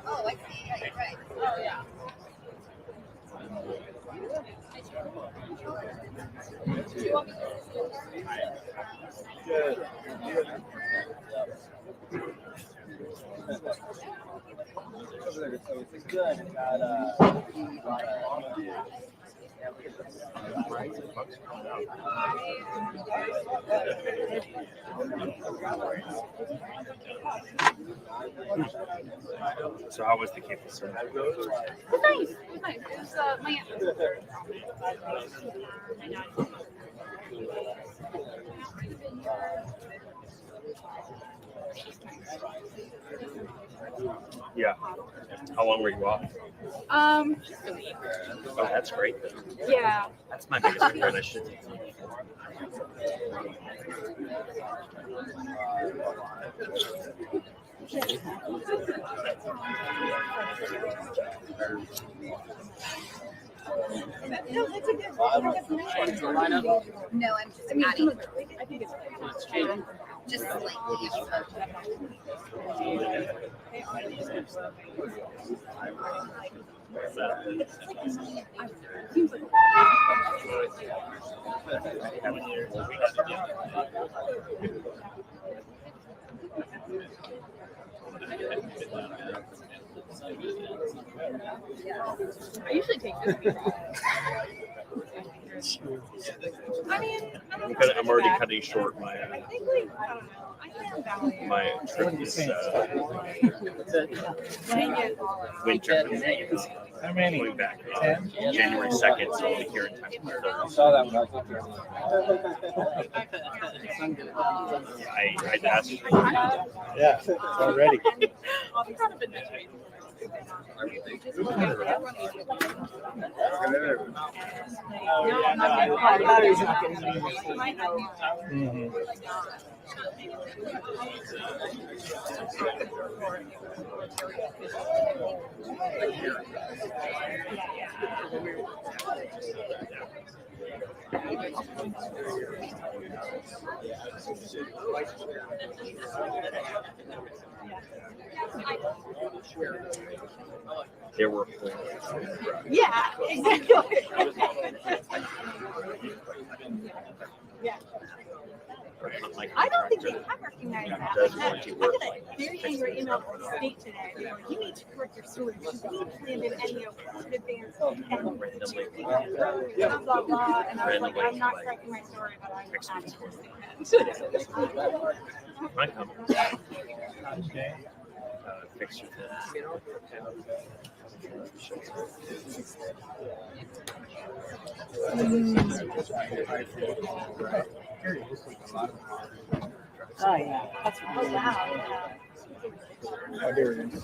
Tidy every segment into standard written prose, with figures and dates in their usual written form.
Oh, I see. Yeah, you're right. Oh, yeah. Do you want me So how was the campus? It was nice. It was nice. It was my aunt. Yeah. How long were you off? Just a week. Oh, that's great. Yeah. That's my biggest regret. I should take. No, that's a good. No, I'm just adding. I think it's just slightly. I usually take this week off. I mean, I'm already cutting short my I think like, I don't know. I can value. my trip this winter. Going back January 2nd, so I'll be here in time for the I saw that when I asked. Yeah, it's already. I'll be kind of in this week. There were Yeah, exactly. Yeah. I don't think they have recognized that. Does I want to work got a very angry email from the state today. They were like, you need to correct your sewage. You planted any advance and randomly blah, blah, blah. And I was like, I'm not correcting my story, but I'm not. my comment. Fix your Oh, yeah. That's oh, wow. Oh, here it is.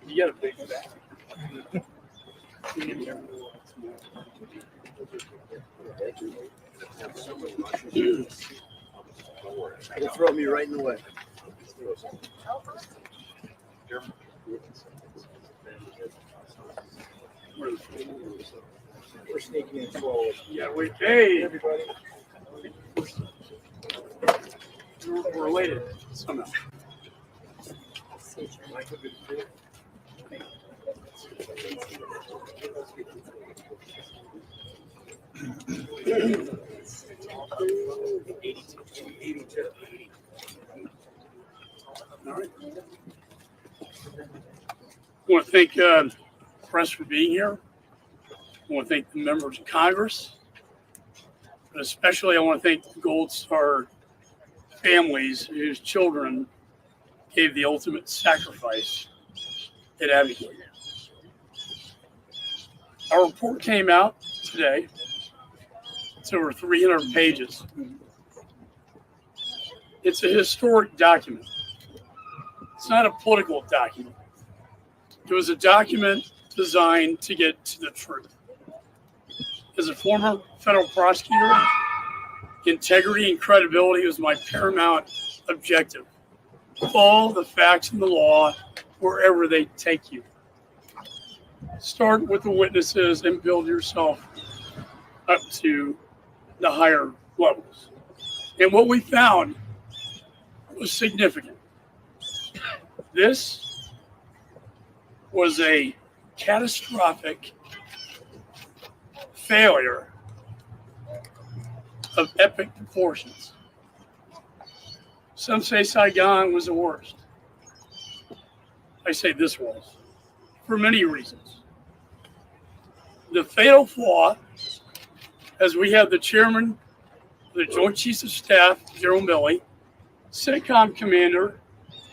You got a big back. It'll throw me right in the way. We're sneaking in slow. Yeah, wait. Hey, Everybody. we're related somehow. All right. I want to thank the press for being here. I want to thank the members of Congress. but especially I want to thank the Gold Star families whose children gave the ultimate sacrifice at Abbey Gate. Our report came out today. It's over 300 pages. It's a historic document. It's not a political document. It was a document designed to get to the truth. As a former federal prosecutor, integrity and credibility was my paramount objective. Follow the facts and the law wherever they take you. Start with the witnesses and build yourself up to the higher levels. And what we found was significant. This was a catastrophic failure of epic proportions. Some say Saigon was the worst. I say this was, for many reasons. The fatal flaw, as we have the chairman of the Joint Chiefs of Staff, General Milley, CENTCOM Commander,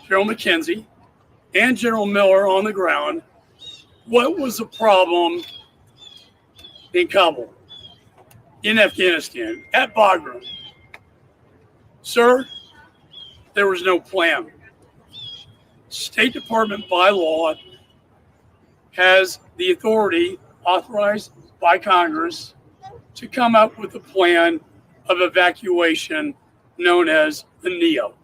General McKenzie, and General Miller on the ground. What was the problem in Kabul, in Afghanistan, at Bagram? Sir, there was no plan. State Department by law has the authority authorized by Congress to come up with a plan of evacuation known as the NEO.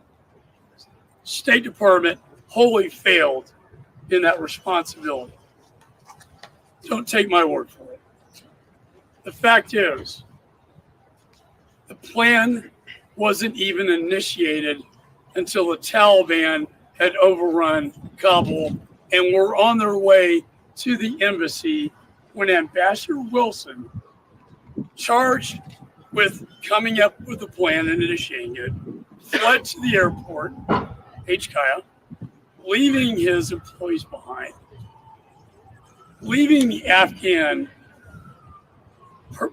State Department wholly failed in that responsibility. Don't take my word for it. The fact is, the plan wasn't even initiated until the Taliban had overrun Kabul and were on their way to the embassy when Ambassador Wilson, charged with coming up with a plan and initiating it, fled to the airport, HKIA, leaving his employees behind, leaving the Afghan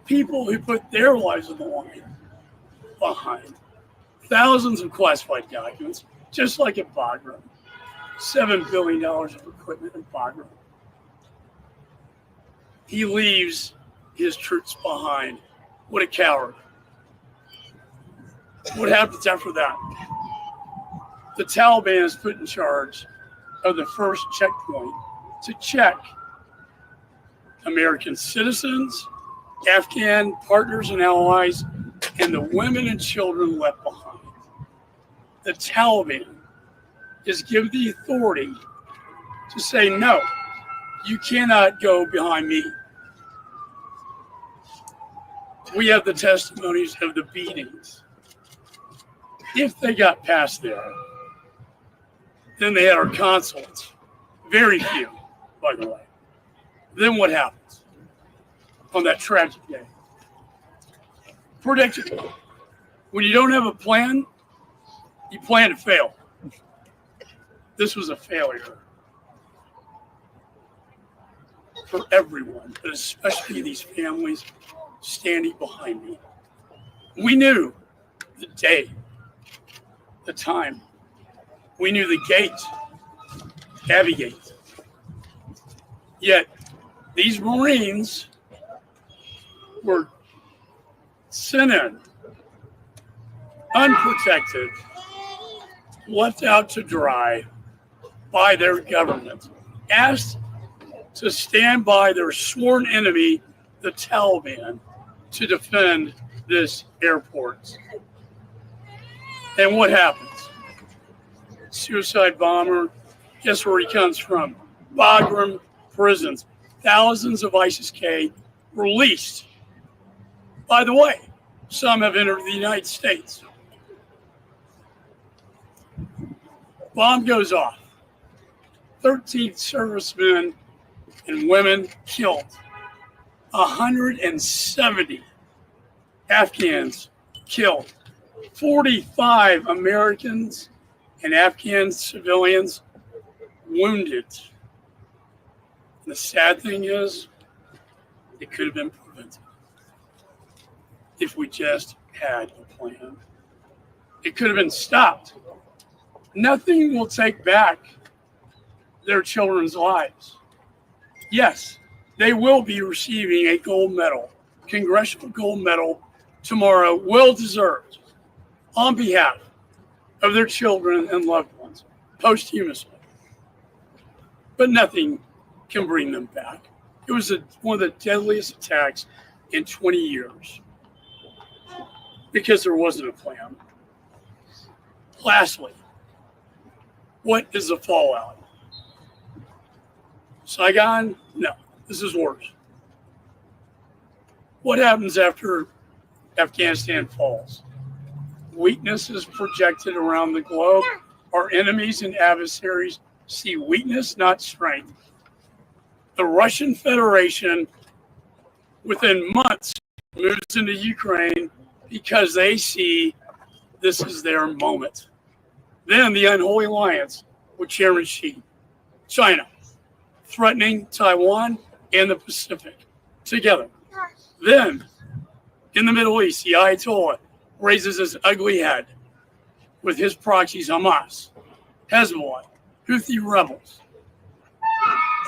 people who put their lives on the line behind. Thousands of classified documents, just like at Bagram. $7 billion of equipment in Bagram. He leaves his troops behind. What a coward. What happens after that? The Taliban is put in charge of the first checkpoint to check American citizens, Afghan partners and allies, and the women and children left behind. The Taliban is given the authority to say, no, you cannot go behind me. We have the testimonies of the beatings. If they got past there, then they had our consulates. Very few, by the way. Then what happens on that tragic day? Predictable. When you don't have a plan, you plan to fail. This was a failure for everyone, but especially these families standing behind me. We knew the day, the time. We knew the gate, Abbey Gate. Yet these Marines were sent in, unprotected, left out to dry by their government, asked to stand by their sworn enemy, the Taliban, to defend this airport. And what happens? Suicide bomber, guess where he comes from? Bagram prisons. Thousands of ISIS-K released. By the way, some have entered the United States. Bomb goes off. 13 servicemen and women killed. 170 Afghans killed. 45 Americans and Afghan civilians wounded. And the sad thing is, it could have been prevented. if we just had a plan. It could have been stopped. Nothing will take back their children's lives. Yes, they will be receiving a gold medal, congressional gold medal tomorrow, well deserved, on behalf of their children and loved ones, posthumously. But nothing can bring them back. It was one of the deadliest attacks in 20 years because there wasn't a plan. Lastly, what is the fallout? Saigon? No, this is worse. What happens after Afghanistan falls? Weakness is projected around the globe. Our enemies and adversaries see weakness, not strength. The Russian Federation, within months, moves into Ukraine because they see this is their moment. Then the unholy alliance with Chairman Xi, China, threatening Taiwan and the Pacific together. Then, in the Middle East, the Ayatollah raises his ugly head with his proxies, Hamas, Hezbollah, Houthi rebels,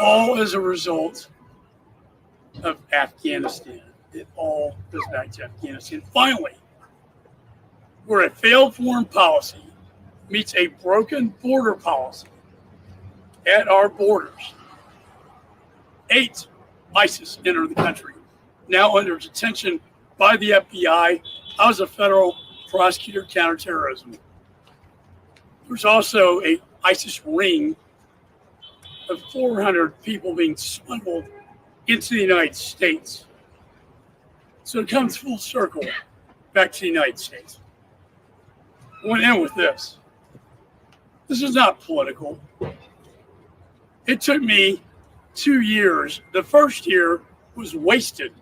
all as a result of Afghanistan. It all goes back to Afghanistan. Finally, where a failed foreign policy meets a broken border policy at our borders, 8 ISIS enter the country, now under detention by the FBI. I was a federal prosecutor, counterterrorism. There's also a ISIS ring of 400 people being smuggled into the United States. So it comes full circle back to the United States. I went in with this. This is not political. It took me 2 years. The first year was wasted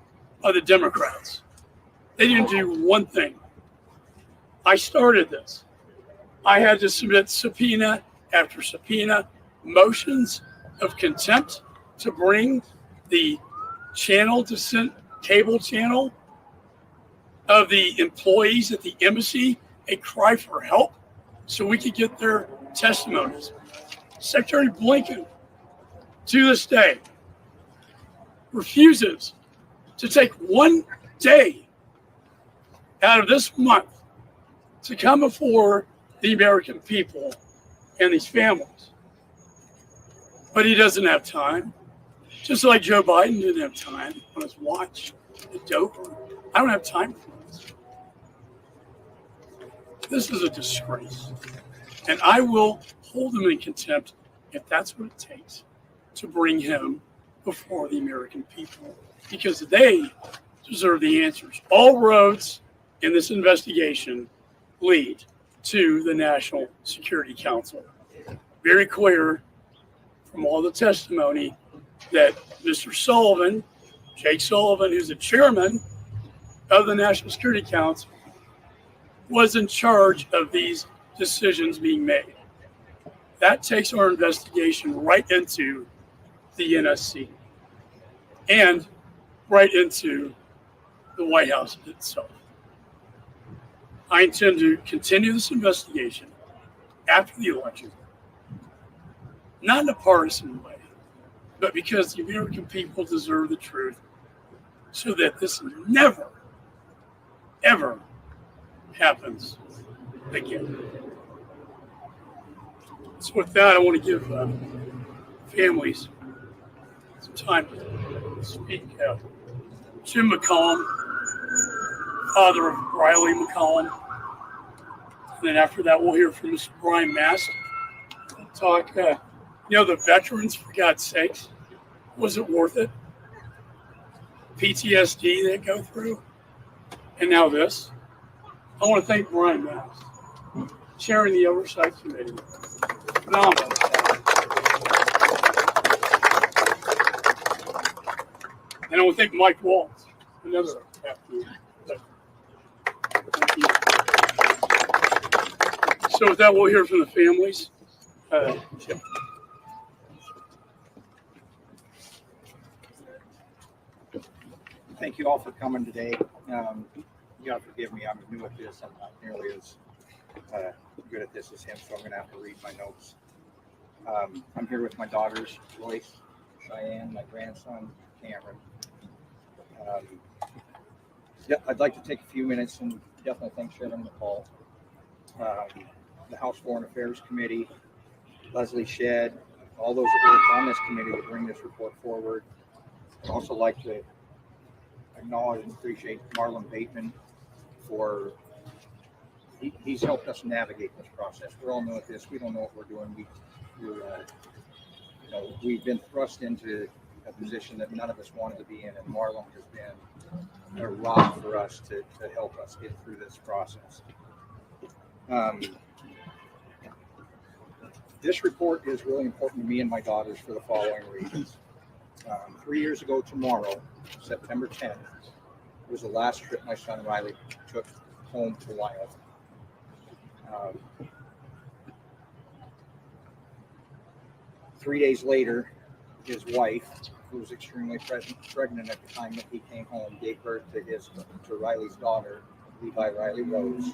by the Democrats. They didn't do one thing. I started this. I had to submit subpoena after subpoena, motions of contempt to bring the channel to send cable channel of the employees at the embassy a cry for help so we could get their testimonies. Secretary Blinken, to this day, refuses to take one day out of this month to come before the American people and these families. But he doesn't have time. Just like Joe Biden didn't have time on his watch at Dover. I don't have time for this. This is a disgrace. And I will hold him in contempt if that's what it takes to bring him before the American people, because they deserve the answers. All roads in this investigation lead to the National Security Council. Very clear from all the testimony that Mr. Sullivan, Jake Sullivan, who's the chairman of the National Security Council, was in charge of these decisions being made. That takes our investigation right into the NSC and right into the White House itself. I intend to continue this investigation after the election, not in a partisan way, but because the American people deserve the truth so that this never, ever happens again. So with that, I want to give families some time to speak. Jim McCaul, father of Riley McCaul. And then after that, we'll hear from Mr. Brian Mast. We'll talk, the veterans, for God's sakes, was it worth it? PTSD they go through, and now this. I want to thank Brian Mast, chairing the Oversight Committee. Phenomenal. And I want to thank Mike Waltz, another afternoon. Thank you. So with that, we'll hear from the families. Jim. Thank you all for coming today. gotta forgive me, I'm new at this. I'm not nearly as good at this as him, so I'm gonna have to read my notes. I'm here with my daughters, Royce, Cheyenne, my grandson, Cameron. Yeah, I'd like to take a few minutes and definitely thank Chairman McCaul, the House Foreign Affairs Committee, Leslie Shedd, all those that worked on this committee to bring this report forward. I'd also like to acknowledge and appreciate Marlon Bateman for he's helped us navigate this process. We're all new at this. We don't know what we're doing. We've been thrust into a position that none of us wanted to be in, and Marlon has been a rock for us to help us get through this process. This report is really important to me and my daughters for the following reasons. 3 years ago tomorrow, September 10th, was the last trip my son Riley took home to Wyoming. 3 days later, his wife, who was extremely pregnant at the time that he came home, gave birth to Riley's daughter, Levi Riley Rose.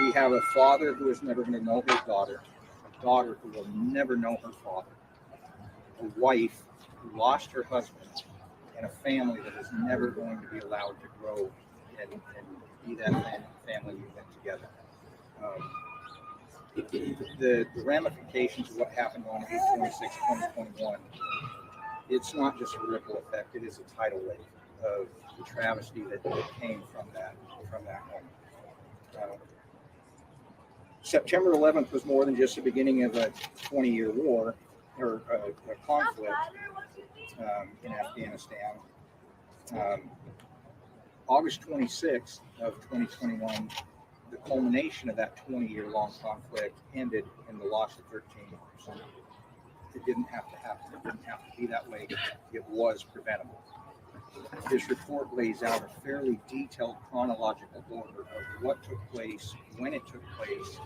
We have a father who is never going to know his daughter, a daughter who will never know her father, a wife who lost her husband, and a family that is never going to be allowed to grow and be that family unit together. The ramifications of what happened on 8/26/2021, it's not just a ripple effect, it is a tidal wave of the travesty that came from that moment. September 11th was more than just the beginning of a 20-year war or a conflict in Afghanistan. August 26th of 2021, the culmination of that 20-year-long conflict ended in the loss of 13 lives. It didn't have to happen. It didn't have to be that way. It was preventable. This report lays out a fairly detailed chronological order of what took place, when it took place,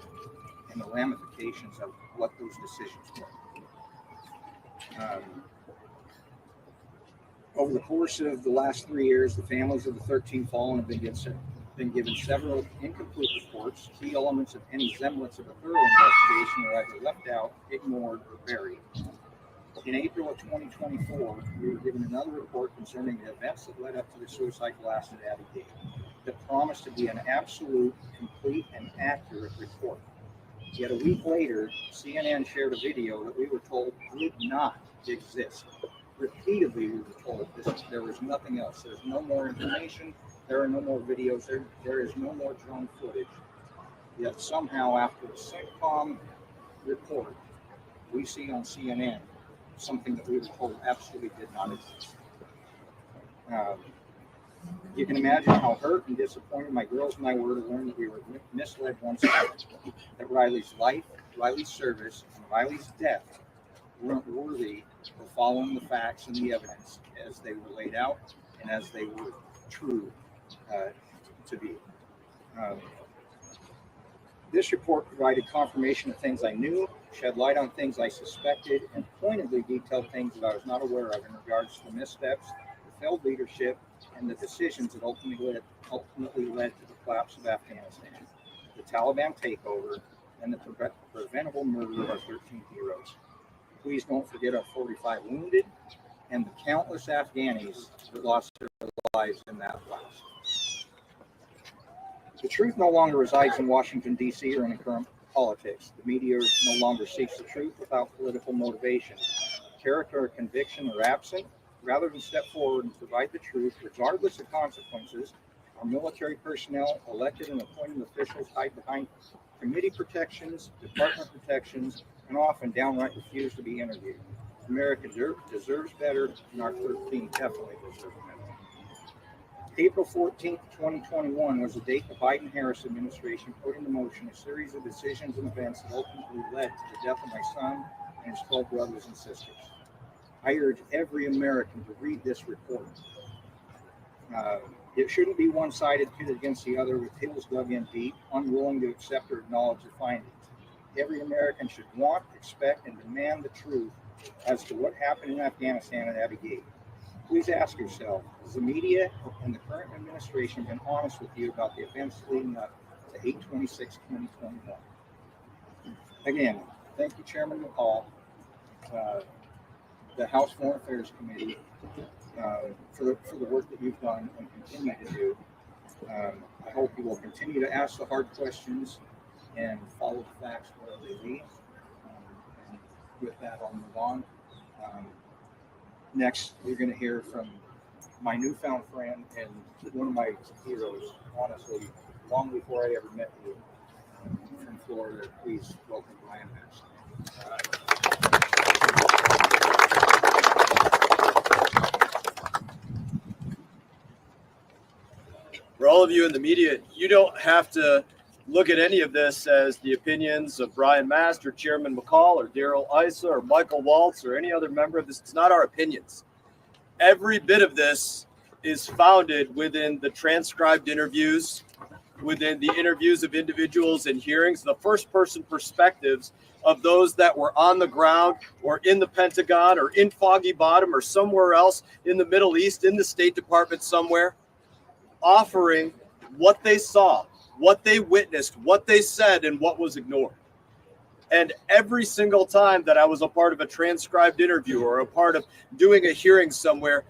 and the ramifications of what those decisions were. Over the course of the last 3 years, the families of the 13 fallen have been given several incomplete reports. Key elements of any semblance of a thorough investigation are either left out, ignored, or buried. In April of 2024, we were given another report concerning the events that led up to the suicide blast at Abbey Gate that promised to be an absolute, complete, and accurate report. Yet a week later, CNN shared a video that we were told did not exist. Repeatedly, we were told there was nothing else. There's no more information. There are no more videos. There is no more drone footage. Yet somehow, after a CENTCOM report, we see on CNN something that we were told absolutely did not exist. You can imagine how hurt and disappointed my girls and I were to learn that we were misled once again, that Riley's life, Riley's service, and Riley's death weren't worthy of following the facts and the evidence as they were laid out and as they were true to be. This report provided confirmation of things I knew, shed light on things I suspected, and pointedly detailed things that I was not aware of in regards to the missteps, the failed leadership, and the decisions that ultimately led to the collapse of Afghanistan, the Taliban takeover, and the preventable murder of our 13 heroes. Please don't forget our 45 wounded and the countless Afghanis that lost their lives in that blast. The truth no longer resides in Washington, D.C. or in current politics. The media no longer seeks the truth without political motivation. Character or conviction are absent. Rather than step forward and provide the truth, regardless of consequences, our military personnel, elected and appointed officials hide behind committee protections, department protections, and often downright refuse to be interviewed. America deserves better, and our 13 definitely deserve better. April 14th, 2021 was the date the Biden-Harris administration put into motion a series of decisions and events that ultimately led to the death of my son and his 12 brothers and sisters. I urge every American to read this report. It shouldn't be one-sided, pitted against the other with heels dug in deep, unwilling to accept or acknowledge the findings. Every American should want, expect, and demand the truth as to what happened in Afghanistan at Abbey Gate. Please ask yourself, has the media and the current administration been honest with you about the events leading up to 8/26/2021? Again, thank you, Chairman McCaul, the House Foreign Affairs Committee, for the work that you've done and continue to do. I hope you will continue to ask the hard questions and follow the facts where they lead. And with that, I'll move on. Next, you're going to hear from my newfound friend and one of my heroes, honestly, long before I ever met you, from Florida. Please welcome Brian Mast. For all of you in the media, you don't have to look at any of this as the opinions of Brian Mast or Chairman McCaul or Daryl Issa or Michael Waltz or any other member of this. It's not our opinions. Every bit of this is founded within the transcribed interviews, within the interviews of individuals in hearings, the first-person perspectives of those that were on the ground or in the Pentagon or in Foggy Bottom or somewhere else in the Middle East, in the State Department somewhere, offering what they saw, what they witnessed, what they said, and what was ignored. And every single time that I was a part of a transcribed interview or a part of doing a hearing somewhere,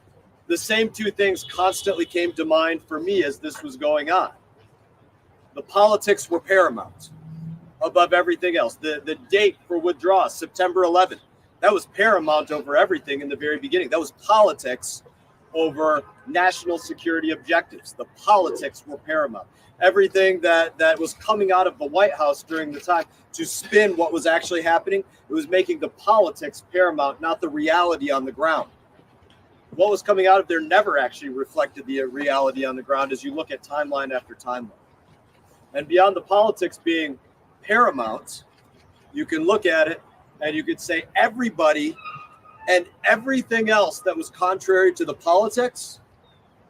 the same two things constantly came to mind for me as this was going on. The politics were paramount above everything else. The date for withdrawal, September 11th, that was paramount over everything in the very beginning. That was politics over national security objectives. The politics were paramount. Everything that was coming out of the White House during the time to spin what was actually happening, it was making the politics paramount, not the reality on the ground. What was coming out of there never actually reflected the reality on the ground as you look at timeline after timeline. And beyond the politics being paramount, you can look at it and you could say everybody and everything else that was contrary to the politics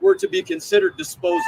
were to be considered disposable.